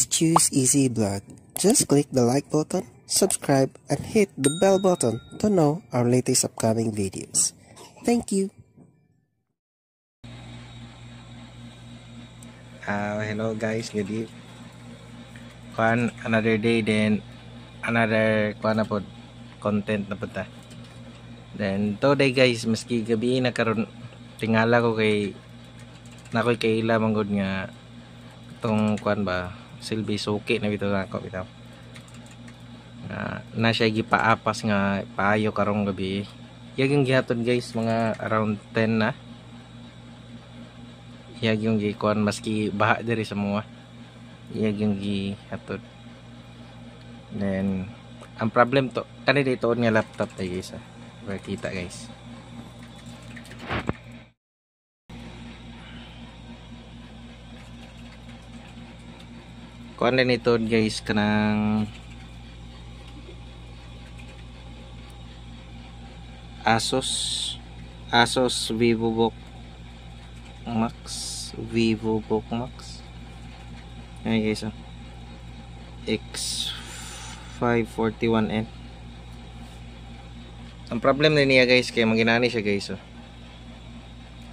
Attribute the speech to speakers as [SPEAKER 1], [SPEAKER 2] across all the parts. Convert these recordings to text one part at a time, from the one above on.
[SPEAKER 1] Just choose Easy Vlog. Just click the like button, subscribe, and hit the bell button to know our latest upcoming videos. Thank you.
[SPEAKER 2] Hello guys, good evening. Another day, then another content na punta. Then today guys, maski gabi na karon tingala ko kay nakoy kaila manggod nga tong silbi suki na bitaw nako bitaw. Na siya gipaapas nga paayo karong gabi. Yag yung gihatod guys, mga around 10 na. Yag yung gikuan maski baha diri sa mga. Yag yung gihatod. Then ang problem to kani dito nga laptop tay guys. Kita guys. Kuan din ito guys kanang Asus VivoBook Max ay guys X541N. Ang problem na niya guys kaya maginani siya guys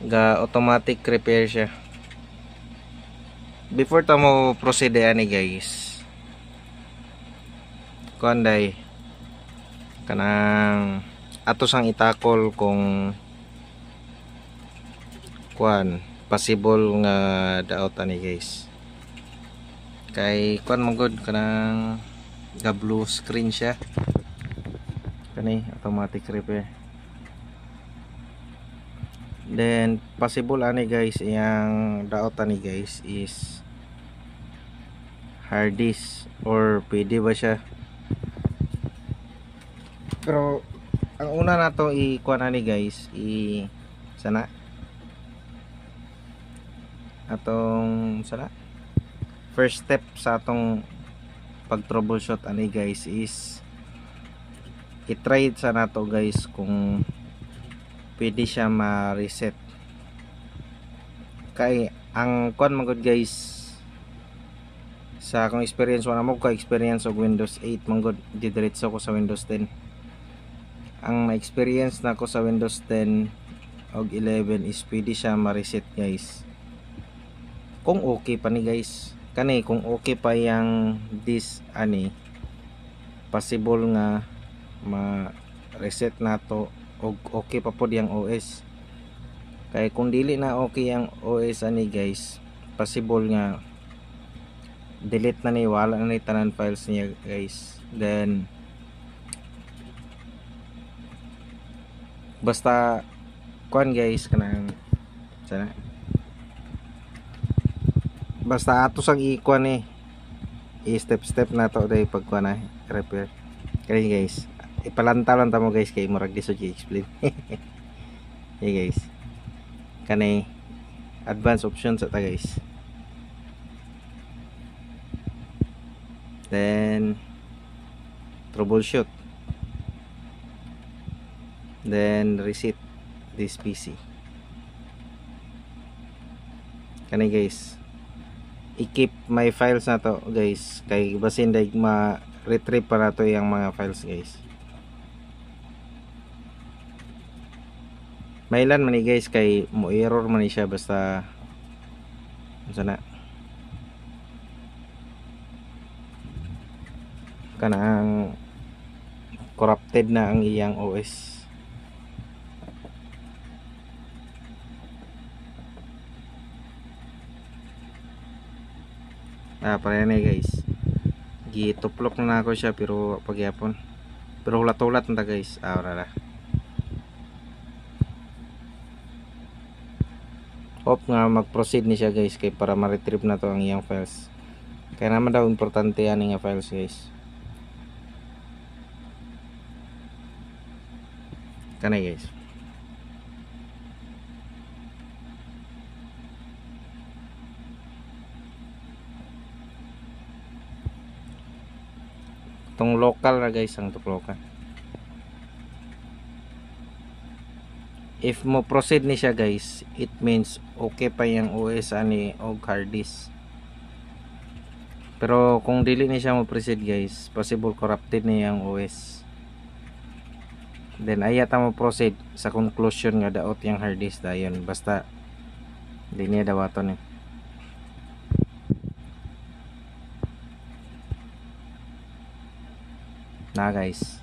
[SPEAKER 2] ga automatic repair siya. Before ta mo proceed ani guys, kuanday kanang ato sang itakol kung possible nga daot ani guys. Kay magod kanang ga blue screen siya. Kani automatic repair. Then possible ani guys yang daot ani guys is hard disk or pwede ba siya. Pero ang una nato i-kuan ani guys sana first step sa atong pag troubleshoot ani guys is i-try sa nato guys kung pwede siya ma-reset. Kay ang magod guys sa akong experience wala mo ka experience og Windows 8 manggod didiretso ko sa Windows 10. Ang na-experience na ko sa Windows 10 og 11 is pwede siya ma-reset guys. Kung okay pa ni guys. Kani kung okay pa yang this ani possible nga ma-reset nato og okay pa pod yang OS. Kay kung dili na okay yang OS ani guys, possible nga delete na ni wala na ni tanan files niya guys. Then basta guys kanang sana basta ato sang i-kuan i-step na to day pag repair. Kaya guys ipalanta-lanta mo guys kay murag disod i-explain. Hey guys kanay advanced option sa ta guys. Then troubleshoot, then reset this PC. Kanay guys i-keep my files na to guys kay basin day ma-retrieve pa na to yung mga files guys. Mailan man ni guys kay mo error man ni siya basta sana kanang corrupted na ang iyang OS. Pare na guys gituplok na ako siya pero pagyapon pero hulat-hulat na guys. Wala hope nga mag-proceed ni siya guys kay para ma-retrieve na to ang iyang files. Kaya naman daw importante yan nga files guys. Kanay guys tong local na guys ang local. If mo proceed ni siya guys, it means okay pa yung OS ani og hard disk. Pero kung dili ni siya mo preset guys, possible corrupted niya ang OS. Then ayata mo proceed sa conclusion nga daot yung hard disk dayon, basta di niya dawaton eh. Na guys,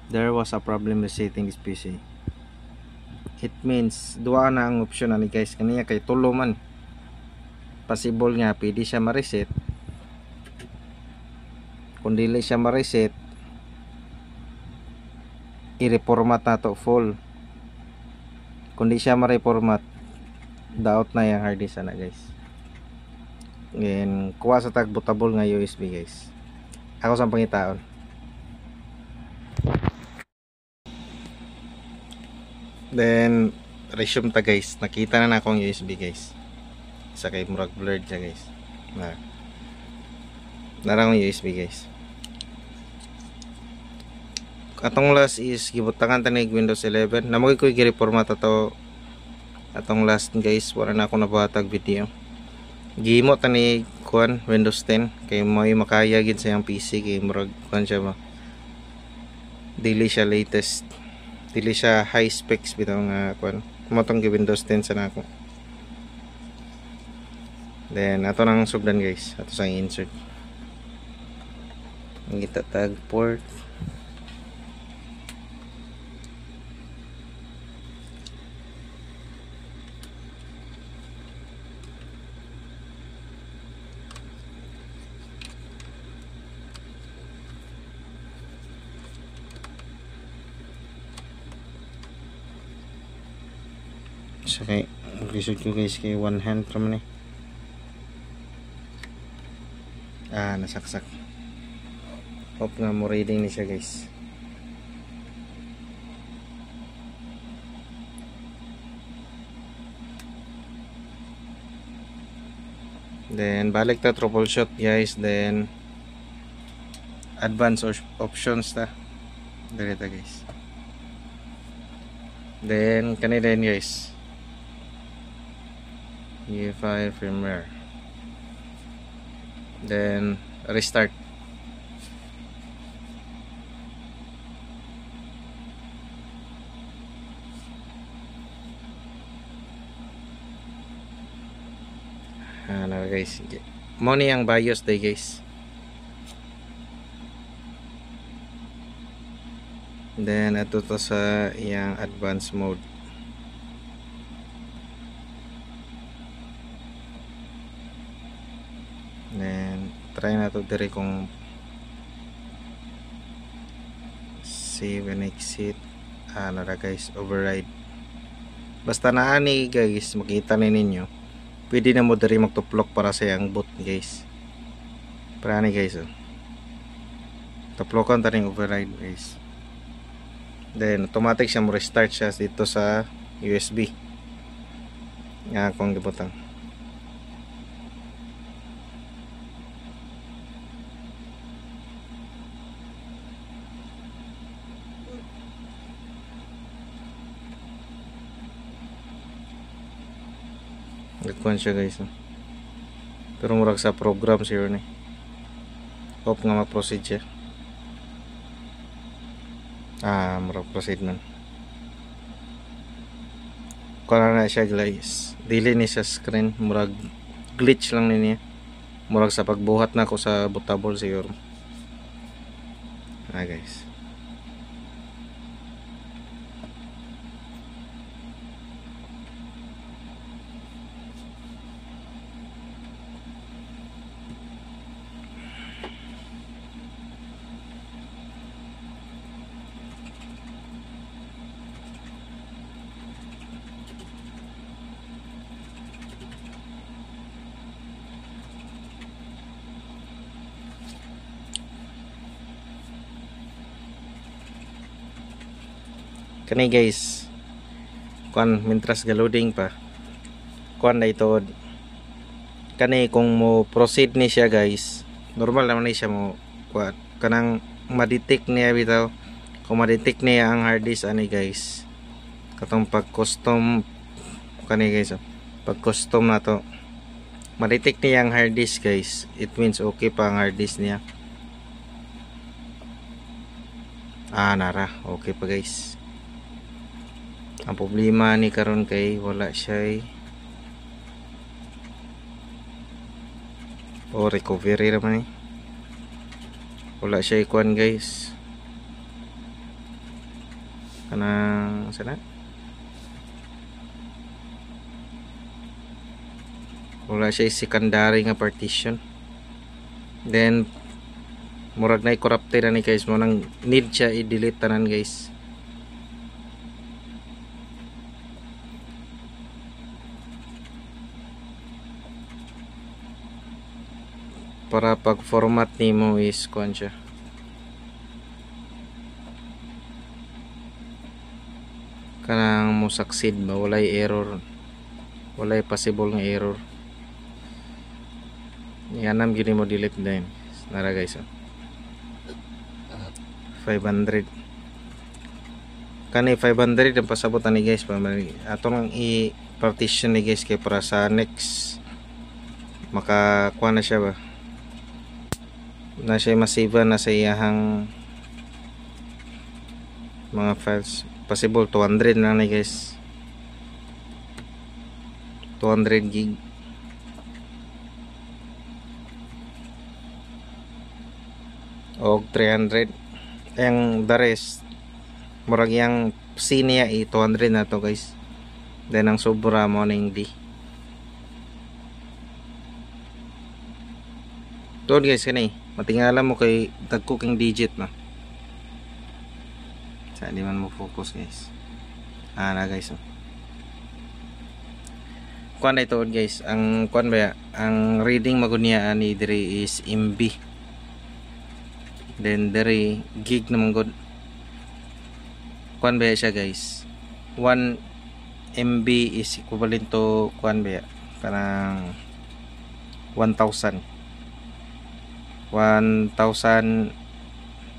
[SPEAKER 2] there was a problem resetting this PC. It means duwa na ang option ani guys, kaniya kay tulo man. Possible nga pwede siya ma-reset. Kung dili siya ma-reset, i-reformat na to full. Kung di siya ma-reformat, daot na yung hard disk na guys. Ngayon, kuha sa tag bootable nga USB guys. Ako sa pangitaon. Then resume ta guys. Nakita na akong USB guys. Isa kay murag blurred siya guys. Nara akong USB guys. Atong last is gibutangan ta ni Windows 11. Namoy ko gi-reformat ato atong last guys. Wala na ako nabuhatag video. Gihimo ta ni kuan Windows 10 kay may makaya gid sa yang PC kay murag kuan siya ba. Dili siya latest. Dili siya high specs bitaw nga kuan. Kumotong gi Windows 10 sa nako. Then ato nang sugdan guys. Ato sang insert. Ang itatag port. So kay result ko guys kay one hand from ni. Nasaksak. Hope nga mo reading ni siya guys. Then balik ta troubleshoot guys, then advanced options ta. Dali ta guys. Then kanina din guys. UEFI firmware. Then restart. Guys, mo ni ang BIOS day guys. Then ato to sa iyang advanced mode. Then try na to dire kung save and exit. Nara guys, override. Basta naani guys, makita na ninyo. Pwede na mo dire magtuplok para sa yang boot guys. Para ni guys. Tuplokan ta ring override guys. Then automatic siya mo restart siya dito sa USB. Nga akong gibutang. Nagkuhan siya guys. Pero murag sa program siya ni. Hope nga mag-proceed siya. Murag proceed man. Kuha na siya guys. Dili ni sa screen. Murag glitch lang niya. Murag sa pagbuhat na ako sa bootable siguro. Guys. Kani guys, kuan mintras ga-loading pa. Kuan na ito. Kani kung mo proceed ni siya guys, normal naman ni siya mo kuan. Kanang ma-detect niya bitaw. Kung ma-detect niya ang hard disk ani guys. Katong pag-custom kani guys, pag-custom na to. ma-detect niya ang hard disk guys, it means okay pa ang hard disk niya. Nara, okay pa guys. Ang problema ni karon kay wala siya recovery naman wala siya ikuan guys, kanang sana wala siya secondary nga partition, then murag na corrupted na ni guys, mo nang need siya i-delete tanan guys. Para pag format nimo is kuan siya, kanang mo succeed ba, walay error, walay possible nga error. Yanam gini mo delete din nara guys. 500 kani 500 ang pasabot ni guys, ato nang i-partition ni guys kay para sa next makakuha na siya ba, na siya masiva na sa iyahang mga files. Possible 200 na ni guys, 200 gig. O 300 ang the rest murag yang C niya 200 na to guys, then ang sobra mo ning D. Tuod guys kani matingala mo kay tag-cooking digit na sa di man mo focus guys. Na guys kuan na ito guys, ang kuan ba ang reading magud niya ani diri is MB, then diri gig naman god. Kuan ba siya guys, 1 MB is equivalent to kuan ba kanang 1000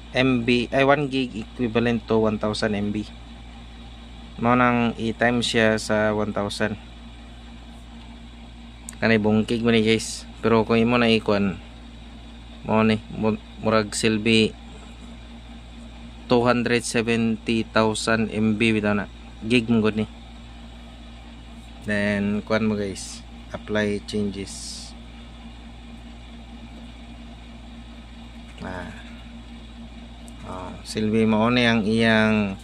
[SPEAKER 2] MB ay 1 gig equivalent to 1000 MB. Mao nang i-time siya sa 1000 kanay bungkig mo ni guys. Pero kung imo na ikuan mo ni murag silbi 270,000 MB bitaw na gig mo gud ni. Then kuan mo guys, apply changes. Silbi mo ni ang iyang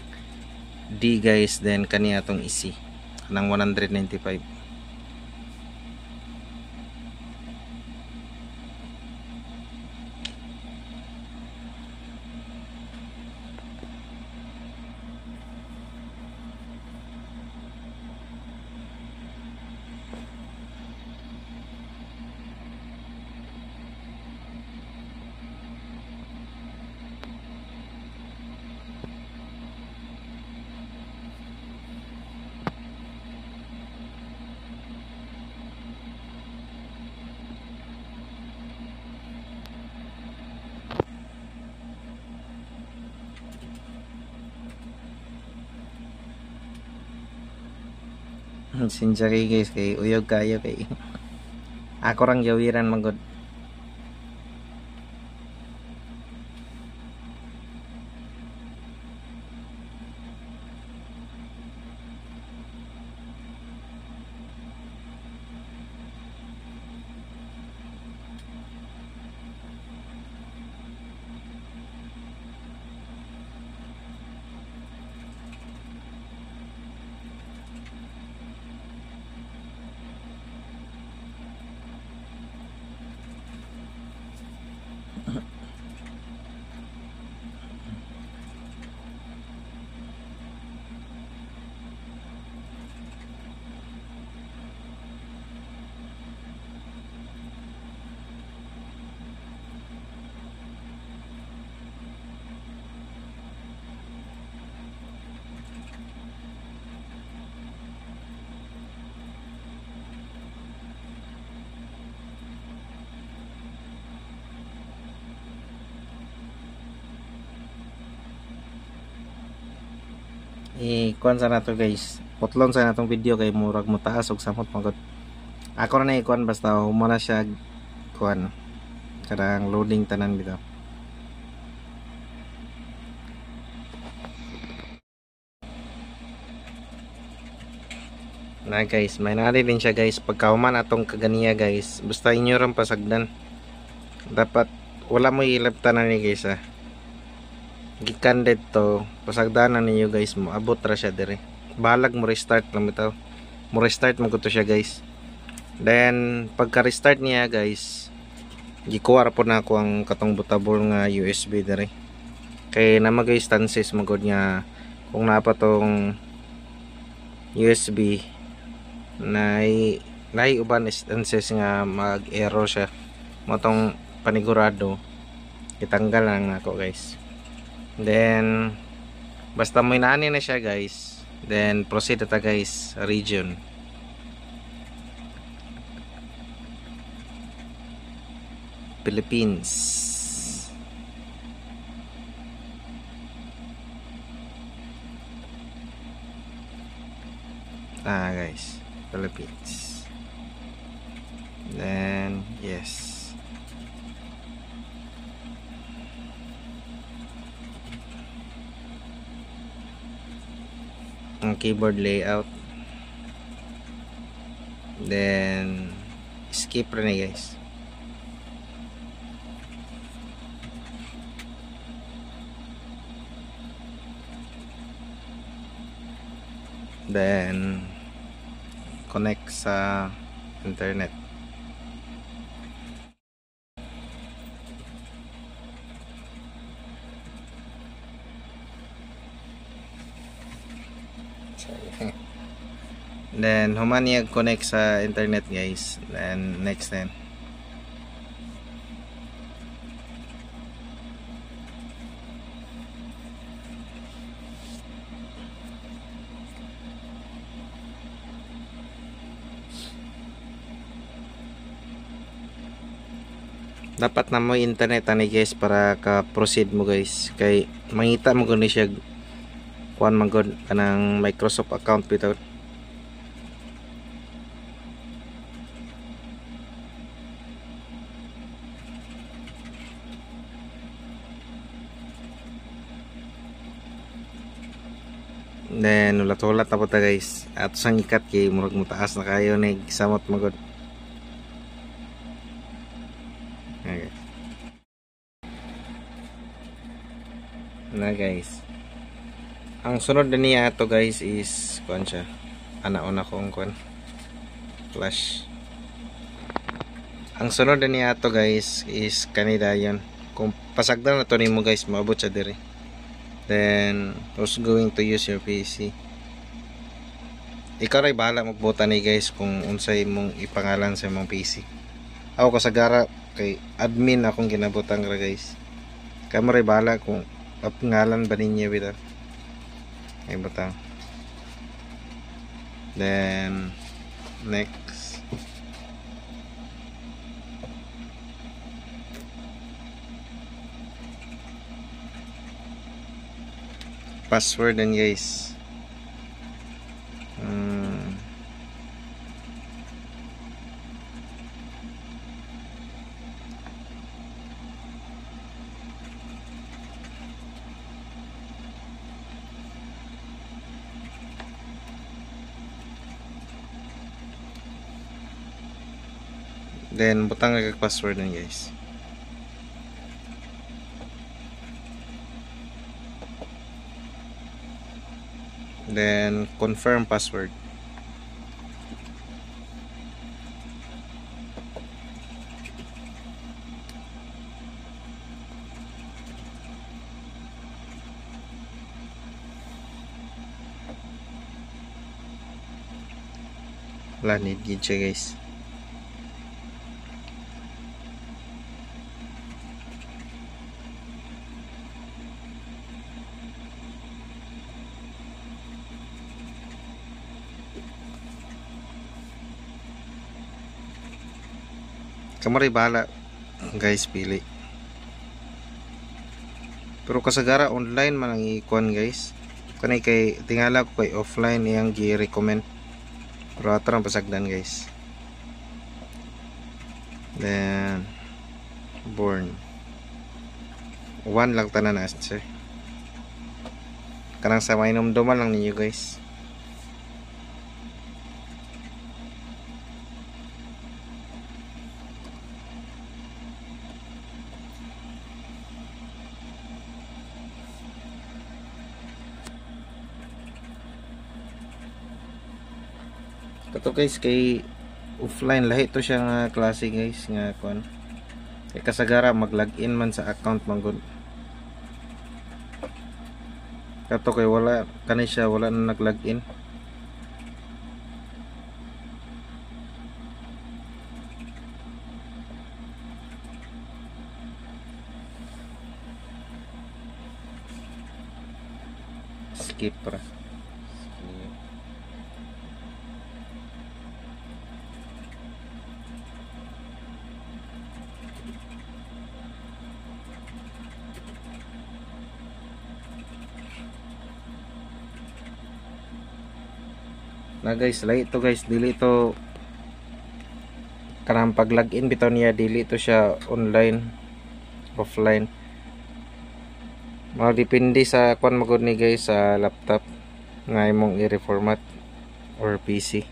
[SPEAKER 2] D guys, then kaniya atong EC kanang 195. Sinsya kay guys, kay uyog kayo kay ako rang jawiran magod. Kuan sa nato guys, putlon sa natong video kay murag mo taas og samot magod. Ako na ikuan basta humana siya kuan kadang loading tanan bitaw. Na guys, may nari din siya guys pagkauman atong kaganiya guys. Basta inyo ram pasagdan. Dapat wala mo ilabtanan ni guys ah. Gikan dito pasagdanan ninyo guys mo abot ra siya dire. Balag mo restart lang bitaw. Mo restart mo to siya guys. Then pagka restart niya guys, gikuha ra po na ako ang katong bootable nga USB dire. Kay na mag instances magod nga kung napa tong USB nay uban instances nga mag-error siya. Mo tong panigurado itanggal lang ako guys. Then basta mo inaani na siya guys, then proceed ta guys region. Philippines. Guys, Philippines. Then yes. Ang keyboard layout. Then skip rin na guys. Then connect sa internet. Then human niya connect sa internet guys. Then next then dapat na mo internet ani guys para ka proceed mo guys kay mangita mo gani siya kuan magod kanang Microsoft account bitaw. Then ulat-ulat na po ta guys at sang ikat kay murag mutaas na kayo ni samot magod. Okay. Na guys, ang sunod na niya to guys is kuan siya anaon ako ang kuan flash. Ang sunod na niya to guys is kanida yon. Kung pasagdan na to nimo guys maabot siya dire. Then who's going to use your PC? Ikaw ray bahala magbuta ni guys kung unsay mong ipangalan sa imong PC. Ako kasagara kay admin akong ginabutang ra guys. Kamo ray bahala kung pangalan ba ninyo bitaw. Ay butang. Then next. Password din guys. Then butang nga password din guys. Then confirm password. Wala need gid siya guys. Kamari bala guys pili. Pero kasagara online man ang ikuan guys. Kanay kay tingala ko kay offline iyang gi-recommend. Pero ato ang pasagdan guys. Then born 1 lang tanan na answer. Kanang sa mainumduman lang ninyo guys. Kato guys kay offline lahi to siya nga klase guys nga kuan. Kay kasagara mag-login man sa account manggod. Kato kay wala kani siya wala na nag-login. Skip ra. Na guys, lahi to guys, dili to kanang pag login bitaw niya, dili to siya online, offline. Depende sa kuan magud ni guys sa laptop nga imong i-reformat or PC.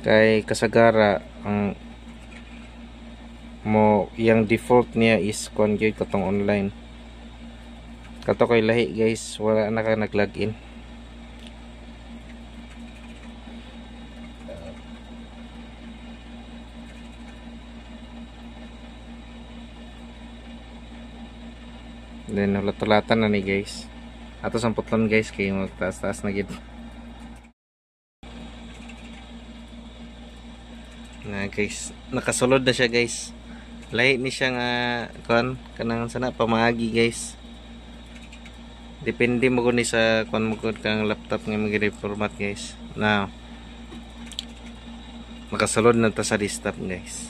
[SPEAKER 2] Kay kasagara ang mo yang default niya is kuan gyud katong online. Kato kay lahi guys, wala na ka nag-login. Then ulat-ulatan na ni guys. Ato sang putlon guys kay magtaas-taas na gid. Na guys, nakasulod na siya guys. Lahi ni siya nga kon kanang sana pamaagi guys. Depende mo gud ni sa kon mo gud kang laptop nga magi-reformat guys. Now nakasulod na ta sa desktop guys.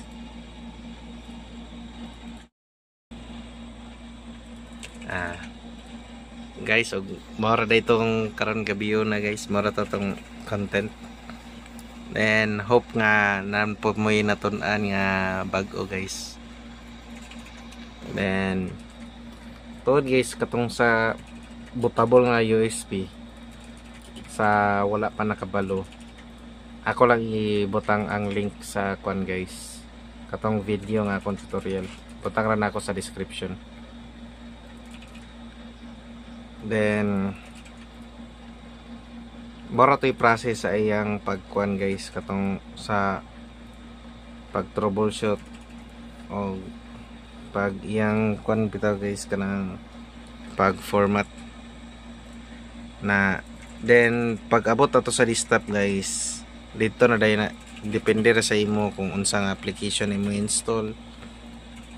[SPEAKER 2] Guys, og mora day itong karon gabi na guys, mora to tong content. Then hope nga nan po mo natun-an nga bag-o guys. Then tuod guys katong sa bootable nga USB sa wala pa nakabalo. Ako lang ibutang ang link sa kwan guys. Katong video nga akong tutorial. Butang ra na ako sa description. Then mora to'y process sa iyang pagkuan guys katong sa pag troubleshoot o pag iyang kuan bitaw guys kanang pag format na. Then pag abot ato sa desktop guys, dito na dahil na depende ra sa imo kung unsang application imo install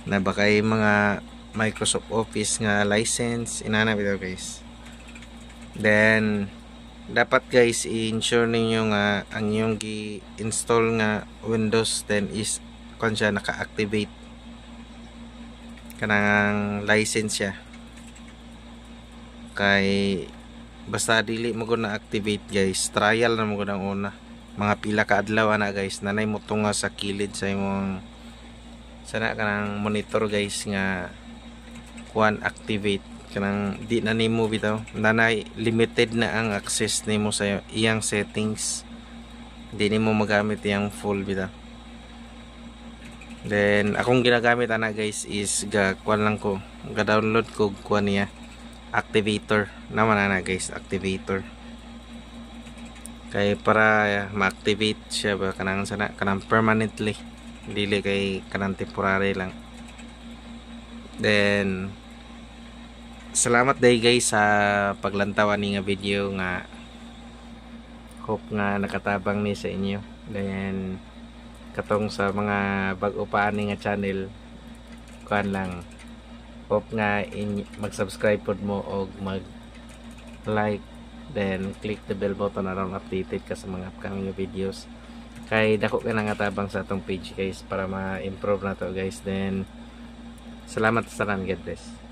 [SPEAKER 2] na baka mga Microsoft Office nga license inana bitaw guys. Then dapat guys i-ensure ninyo nga ang inyong gi-install nga Windows 10 is kon siya naka-activate kanang license siya. Kay basta dili mo gud na-activate guys, trial na mo gud ang una. Mga pila ka adlaw na guys, nanay mo tunga sa kilid sa imong sana kanang monitor guys nga kuan activate kanang di na nimo bitaw, nanay limited na ang access nimo sa iyang settings, di nimo magamit iyang full bitaw. Then akong ginagamit ana guys is kuan lang ko, ga-download ko kuan niya activator naman ana guys, activator kay para ma-activate siya ba kanang sana kanang permanently, dili kay kanang temporary lang. Then salamat day guys sa paglantawan ni nga video nga hope nga nakatabang ni sa inyo. Then katong sa mga bag-o pa ani nga channel kuan lang, hope nga mag-subscribe pod mo og mag-like, then click the bell button around updated ka sa mga upcoming videos. Kay dako ka nga tabang sa atong page guys para ma-improve na to guys. Then salamat sa tanan, God bless.